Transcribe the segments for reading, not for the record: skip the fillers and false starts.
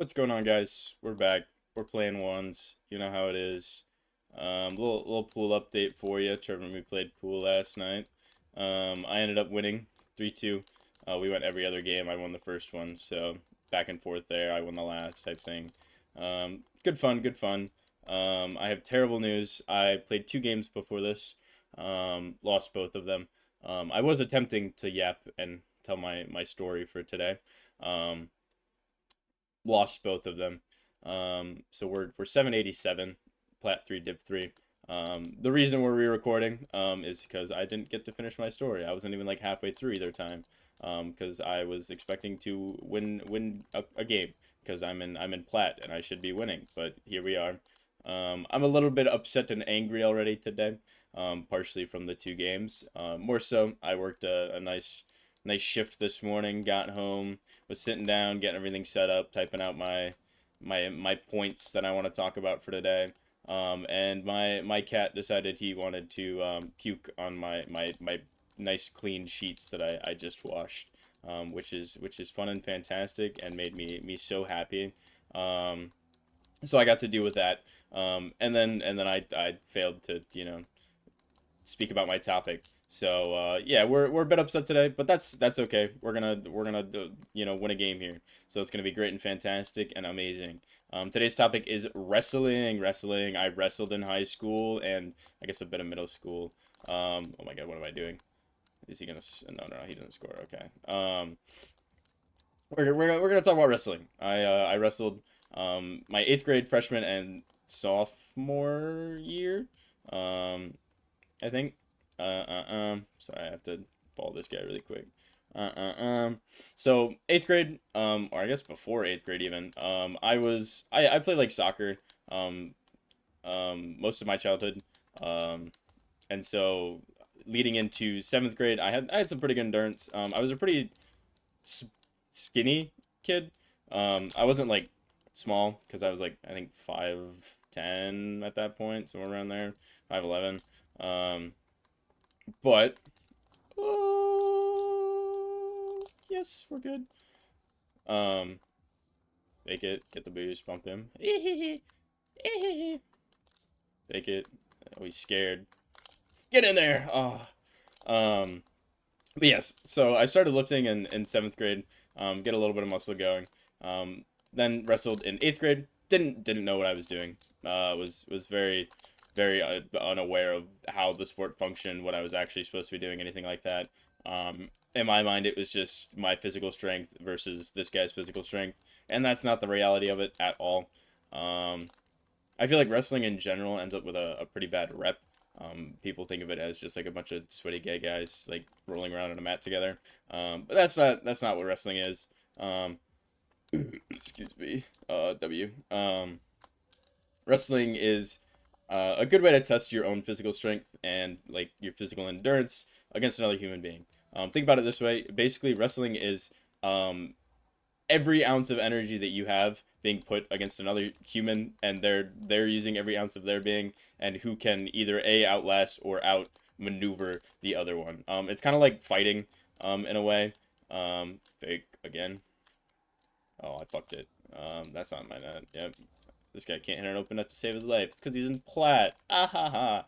What's going on, guys? We're back. We're playing ones. You know how it is. Little pool update for you. Trevor and me played pool last night. I ended up winning 3-2. We went every other game. I won the first one, so back and forth there. I won the last type thing. Good fun, good fun. I have terrible news. I played 2 games before this. Lost both of them. I was attempting to yap and tell my story for today. Um, Lost both of them. So we're 787, Plat 3, Div 3. The reason we're re-recording is because I didn't get to finish my story. I wasn't even like halfway through either time because I was expecting to win a game because I'm in Plat and I should be winning, but here we are. I'm a little bit upset and angry already today, partially from the 2 games. More so, I worked a nice shift this morning, got home, was sitting down, getting everything set up, typing out my points that I want to talk about for today. And my cat decided he wanted to puke on my nice clean sheets that I just washed, which is fun and fantastic and made me so happy. So I got to deal with that. And then I failed to speak about my topic. So yeah, we're a bit upset today, but that's okay. We're gonna win a game here. So it's gonna be great and fantastic and amazing. Today's topic is wrestling. Wrestling. I wrestled in high school and I guess a bit of middle school. Oh my God, what am I doing? Is he gonna? No, he doesn't score. Okay. We're gonna talk about wrestling. I wrestled my 8th grade, freshman, and sophomore year. I think. Sorry, I have to follow this guy really quick. So 8th grade, or I guess before 8th grade even. I played like soccer, um, most of my childhood, and so leading into 7th grade, I had some pretty good endurance. I was a pretty skinny kid. I wasn't like small because I was like I think 5'10" at that point, somewhere around there, 5'11". But yes, we're good. Um, Fake it, get the boost, bump him. Fake it. Oh, he's scared. Get in there. Oh. But yes, so I started lifting in 7th grade. Get a little bit of muscle going. Then wrestled in 8th grade. Didn't know what I was doing. Was very unaware of how the sport functioned, what I was actually supposed to be doing, anything like that. In my mind, it was just my physical strength versus this guy's physical strength, and that's not the reality of it at all. I feel like wrestling in general ends up with a pretty bad rep. People think of it as just like a bunch of sweaty gay guys like rolling around on a mat together. But that's not what wrestling is. Excuse me. W. Wrestling is a good way to test your own physical strength and like your physical endurance against another human being. Think about it this way. Basically, wrestling is every ounce of energy that you have being put against another human, and they're using every ounce of their being, and who can either outlast or outmaneuver the other one. It's kind of like fighting, in a way. Fake again. Oh, I fucked it. That's not my net. Yep. This guy can't hit an open net to save his life. It's because he's in plat. Ah ha ha.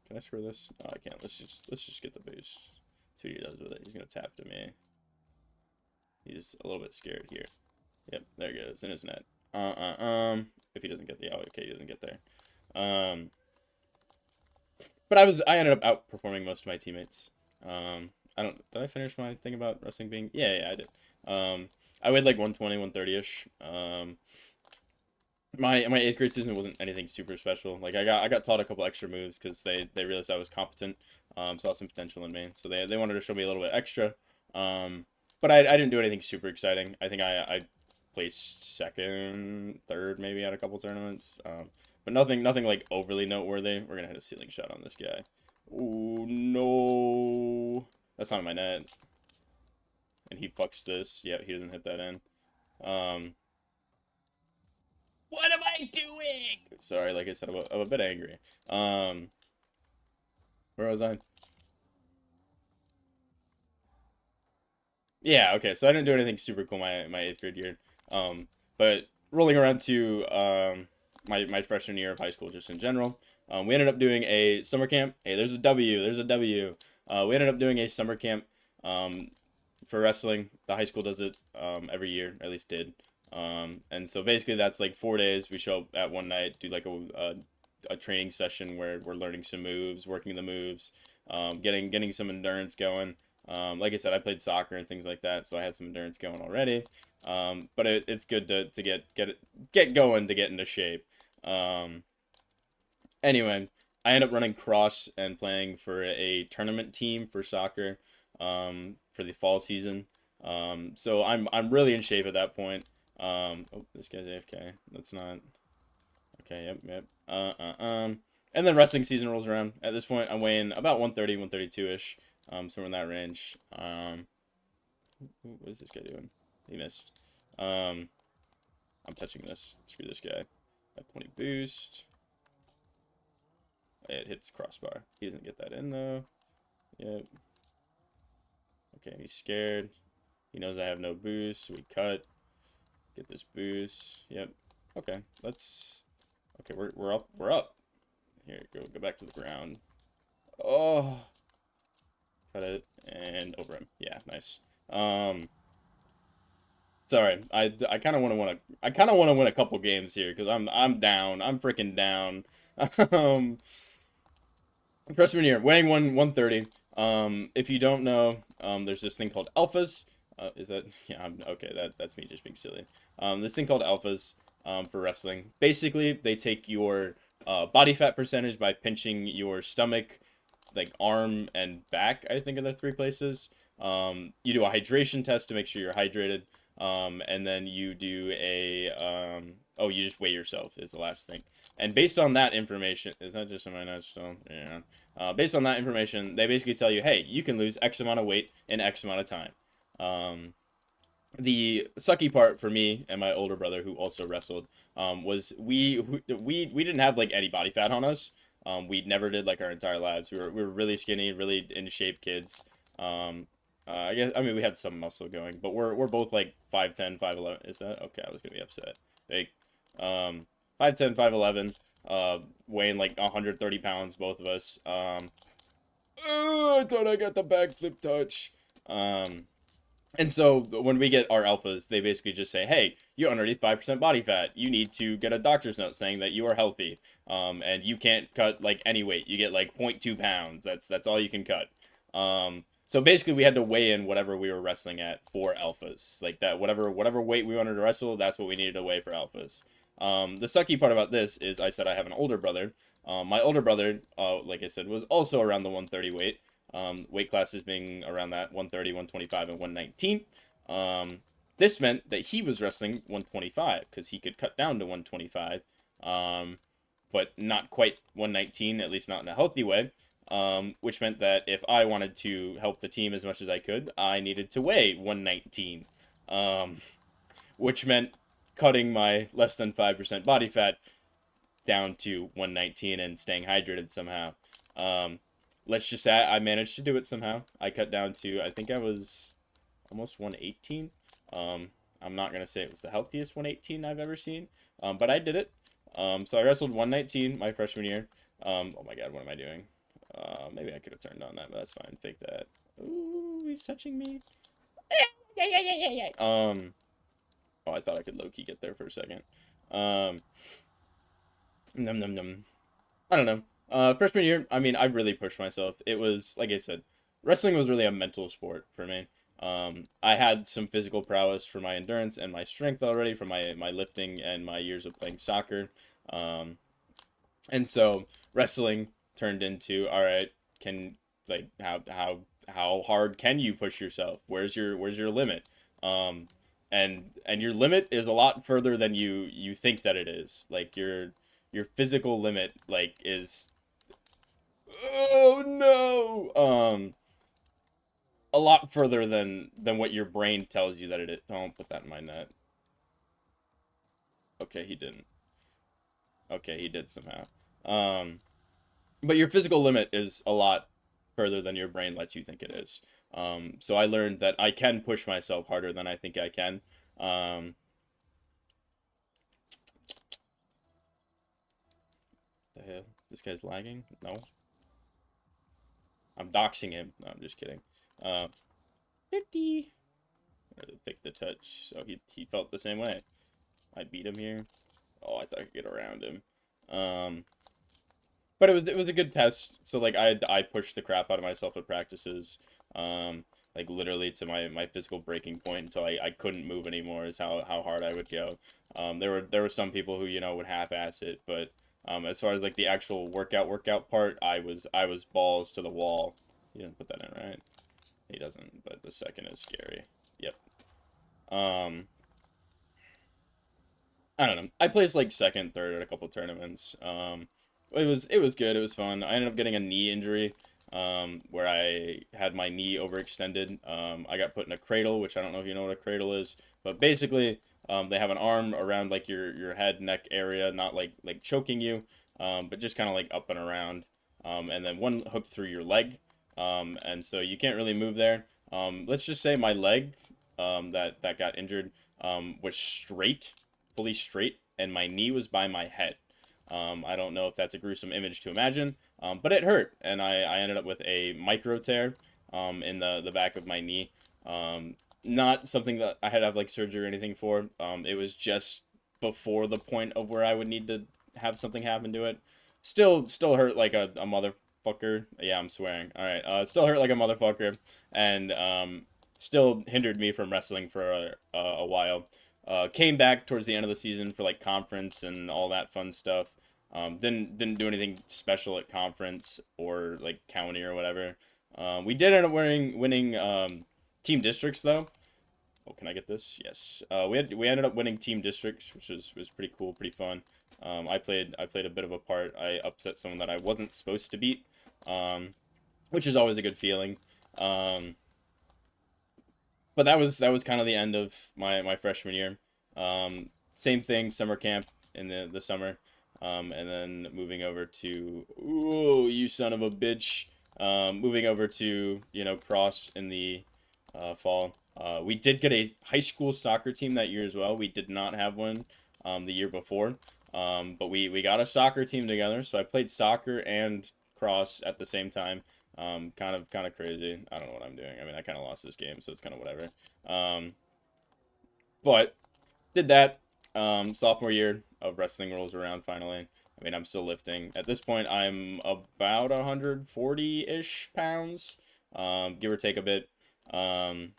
Can I screw this? No, I can't. Let's just get the boost. See what he does with it. He's gonna tap to me. He's a little bit scared here. Yep, there he goes in his net. If he doesn't get the okay, he doesn't get there. But I ended up outperforming most of my teammates. Did I finish my thing about wrestling being? Yeah, I did. I weighed like 120, 130-ish. My 8th grade season wasn't anything super special. Like I got taught a couple extra moves because they realized I was competent. Saw some potential in me, so they wanted to show me a little bit extra. But I didn't do anything super exciting. I think I placed second, third, maybe at a couple tournaments. But nothing like overly noteworthy. We're gonna hit a ceiling shot on this guy. Oh no, that's not my net. And he fucks this. Yeah, he doesn't hit that in. What am I doing? Sorry, like I said, I'm a bit angry. Where was I? Yeah, okay. So I didn't do anything super cool my eighth grade year. But rolling around to my freshman year of high school, just in general, we ended up doing a summer camp. Hey, there's a W. There's a W. We ended up doing a summer camp um, for wrestling. The high school does it every year, at least did. And so basically, that's like 4 days. We show up at one night, do like a training session where we're learning some moves, working the moves, getting some endurance going. Like I said, I played soccer and things like that, so I had some endurance going already. But it's good to get going to get into shape. Um, anyway, I ended up running cross and playing for a tournament team for soccer for the fall season. So I'm really in shape at that point. Oh, this guy's AFK. That's not okay. Yep, yep. And then wrestling season rolls around. At this point, I'm weighing about 130, 132 ish, somewhere in that range. What is this guy doing? He missed. Um, I'm touching this. Screw this guy. At 20 boost. It hits crossbar. He doesn't get that in though. Yep. Okay, he's scared. He knows I have no boost, so we cut. Get this boost. Yep. Okay, let's. Okay, we're up. We're up. Here, go back to the ground. Oh, cut it and over him. Yeah, nice. Sorry, I kind of want to win a couple games here because I'm down. I'm freaking down. um, Freshman year, weighing 130. If you don't know, there's this thing called alphas. Is that yeah? Okay. That's me just being silly. This thing called alphas for wrestling. Basically, they take your body fat percentage by pinching your stomach, like arm and back. I think are the three places. You do a hydration test to make sure you're hydrated. And then you do a oh, you just weigh yourself is the last thing. And based on that information, is that just in my notes still? Yeah. Based on that information, they basically tell you, hey, you can lose X amount of weight in X amount of time. Um, the sucky part for me and my older brother, who also wrestled, was we didn't have like any body fat on us. We never did like our entire lives. We were really skinny, really in shape kids. Um, I guess I mean we had some muscle going, but we're both like 5'10", 5'11". Is that okay? I was gonna be upset. Big, 5'10", 5'11", weighing like 130 pounds, both of us. Oh, I thought I got the backflip touch. And so when we get our alphas, they basically just say, "Hey, you're underneath 5% body fat. You need to get a doctor's note saying that you are healthy, and you can't cut like any weight. You get like 0.2 pounds. That's all you can cut." So basically, we had to weigh in whatever we were wrestling at for alphas, like that. Whatever weight we wanted to wrestle, that's what we needed to weigh for alphas. The sucky part about this is, I said I have an older brother. My older brother, like I said, was also around the 130 weight. Weight classes being around that 130, 125, and 119. This meant that he was wrestling 125 because he could cut down to 125, but not quite 119, at least not in a healthy way. Which meant that if I wanted to help the team as much as I could, I needed to weigh 119, which meant cutting my less than 5% body fat down to 119 and staying hydrated somehow. Um, let's just say I managed to do it somehow. I cut down to, I think I was almost 118. I'm not going to say it was the healthiest 118 I've ever seen, but I did it. So I wrestled 119 my freshman year. Oh my god, what am I doing? Maybe I could have turned on that, but that's fine. Fake that. Ooh, he's touching me. Yeah, yeah, yeah, yeah, yeah. Oh, I thought I could low-key get there for a second. Num num num. I don't know. Freshman year, I mean, I really pushed myself. It was, like I said, wrestling was really a mental sport for me. I had some physical prowess for my endurance and my strength already from my lifting and my years of playing soccer. Um, and so wrestling turned into, all right, can like how hard can you push yourself? Where's your limit? Um, and your limit is a lot further than you think that it is. Like your physical limit like is oh no a lot further than what your brain tells you that it is. Don't put that in my net. Okay, he didn't. Okay, he did somehow. Um, but your physical limit is a lot further than your brain lets you think it is. So I learned that I can push myself harder than I think I can. Um, the hell? This guy's lagging? No. I'm doxing him. No, I'm just kidding. 50. Fake the touch. So he felt the same way. I beat him here. Oh, I thought I could get around him. But it was a good test. So like I pushed the crap out of myself at practices. Like literally to my physical breaking point until I couldn't move anymore is how hard I would go. There were some people who would half-ass it, but as far as like the actual workout part, I was balls to the wall. He didn't put that in, right? He doesn't, but the second is scary. Yep. Um, I don't know. I placed like second, third at a couple tournaments. It was good. It was fun. I ended up getting a knee injury, where I had my knee overextended. I got put in a cradle, which I don't know if you know what a cradle is, but basically, they have an arm around like your head, neck area, not like choking you, but just kind of like up and around, and then one hooked through your leg, and so you can't really move there. Let's just say my leg, that got injured, was straight, fully straight, and my knee was by my head. I don't know if that's a gruesome image to imagine, but it hurt, and I ended up with a micro tear, in the back of my knee. Not something that I had to have like surgery or anything for. It was just before the point of where I would need to have something happen to it. Still hurt like a motherfucker. Yeah, I'm swearing. All right. Still hurt like a motherfucker, and still hindered me from wrestling for a while. Came back towards the end of the season for like conference and all that fun stuff. Didn't do anything special at conference or like county or whatever. We did end up winning team districts though. Oh, can I get this? Yes. We ended up winning team districts, which was pretty cool, pretty fun. I played a bit of a part. I upset someone that I wasn't supposed to beat, um, which is always a good feeling. Um, but that was kind of the end of my freshman year. Same thing, summer camp in the summer, and then moving over to you son of a bitch, moving over to cross in the fall. We did get a high school soccer team that year as well. We did not have one the year before, but we got a soccer team together. So I played soccer and cross at the same time. Kind of crazy. I don't know what I'm doing. I mean, I kind of lost this game, so it's kind of whatever. Um, but did that. Sophomore year of wrestling rolls around finally. I mean, I'm still lifting. At this point, I'm about 140-ish pounds, give or take a bit. Um,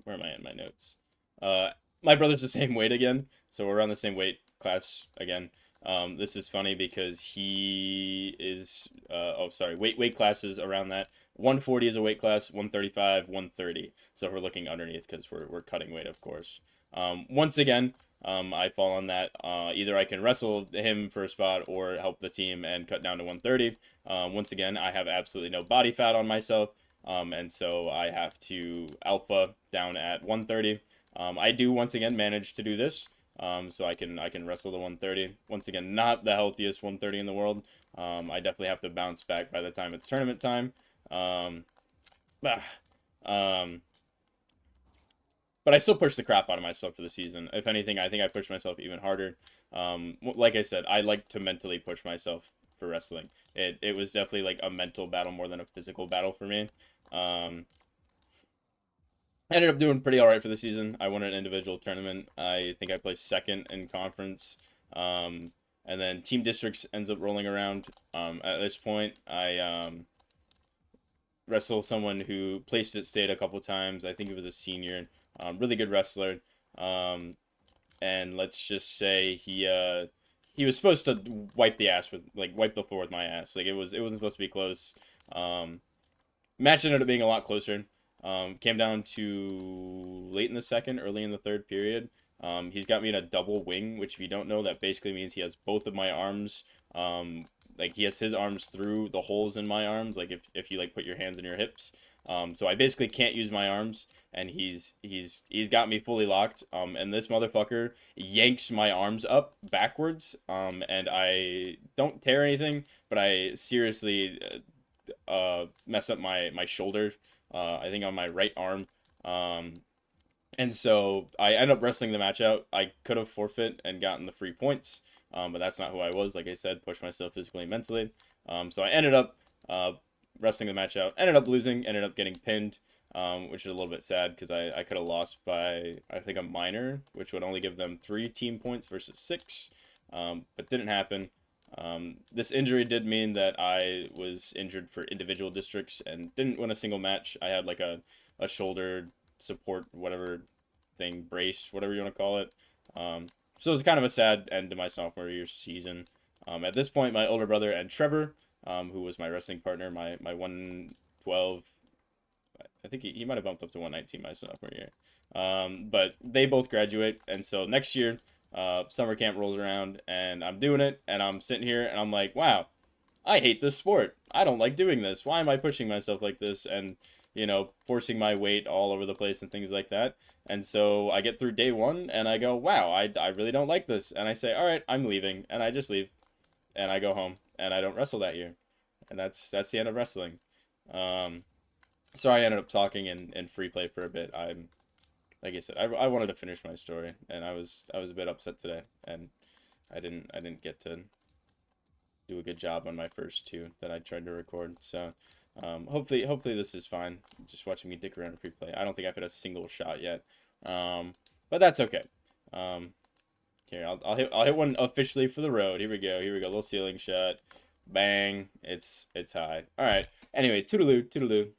where am I in my notes? Uh, my brother's the same weight again, so we're around the same weight class again. This is funny because he is, oh, sorry, weight classes around that. 140 is a weight class, 135, 130. So we're looking underneath because we're cutting weight, of course. Once again, I fall on that. Either I can wrestle him for a spot or help the team and cut down to 130. Once again, I have absolutely no body fat on myself. And so I have to alpha down at 130. I do once again manage to do this. So I can wrestle the 130. Once again, not the healthiest 130 in the world. I definitely have to bounce back by the time it's tournament time. Um, ah, um, but I still push the crap out of myself for the season. If anything, I think I pushed myself even harder. Like I said, I like to mentally push myself for wrestling. It was definitely like a mental battle more than a physical battle for me. Um, I ended up doing pretty all right for the season. I won an individual tournament. I think I placed second in conference. And then team districts ends up rolling around. At this point, I wrestle someone who placed at state a couple times. I think he was a senior. Really good wrestler. Um, and let's just say he was supposed to wipe the floor with my ass. Like it wasn't supposed to be close. Match ended up being a lot closer. Came down to late in the second, early in the third period. He's got me in a double wing, which if you don't know, that basically means he has both of my arms. Like he has his arms through the holes in my arms. Like if you like put your hands in your hips. So I basically can't use my arms, and he's got me fully locked. And this motherfucker yanks my arms up backwards. And I don't tear anything, but I seriously mess up my shoulder. I think on my right arm. And so I ended up wrestling the match out. I could have forfeit and gotten the free points, but that's not who I was. Like I said, pushed myself physically and mentally. So I ended up wrestling the match out. Ended up losing. Ended up getting pinned, which is a little bit sad because I could have lost by, I think, a minor, which would only give them 3 team points versus 6, but didn't happen. This injury did mean that I was injured for individual districts and didn't win a single match. I had like a shoulder support, whatever thing, brace, whatever you want to call it. So it was kind of a sad end to my sophomore year season. At this point, my older brother and Trevor, who was my wrestling partner, my 112, I think he might have bumped up to 119 my sophomore year. But they both graduate, and so next year, summer camp rolls around, and I'm doing it, and I'm sitting here, and I'm like, wow, I hate this sport. I don't like doing this. Why am I pushing myself like this? And, forcing my weight all over the place and things like that. And so I get through day 1 and I go, wow, I really don't like this. And I say, all right, I'm leaving. And I just leave. And I go home. And I don't wrestle that year. And that's the end of wrestling. So I ended up talking in free play for a bit. Like I said, I wanted to finish my story. And I was a bit upset today. And I didn't get to do a good job on my first 2 that I tried to record. So hopefully this is fine. Just watching me dick around in free play. I don't think I've hit a single shot yet. But that's okay. Here, I'll hit one officially for the road. Here we go. Little ceiling shot. Bang. It's high. All right. Anyway, toodaloo.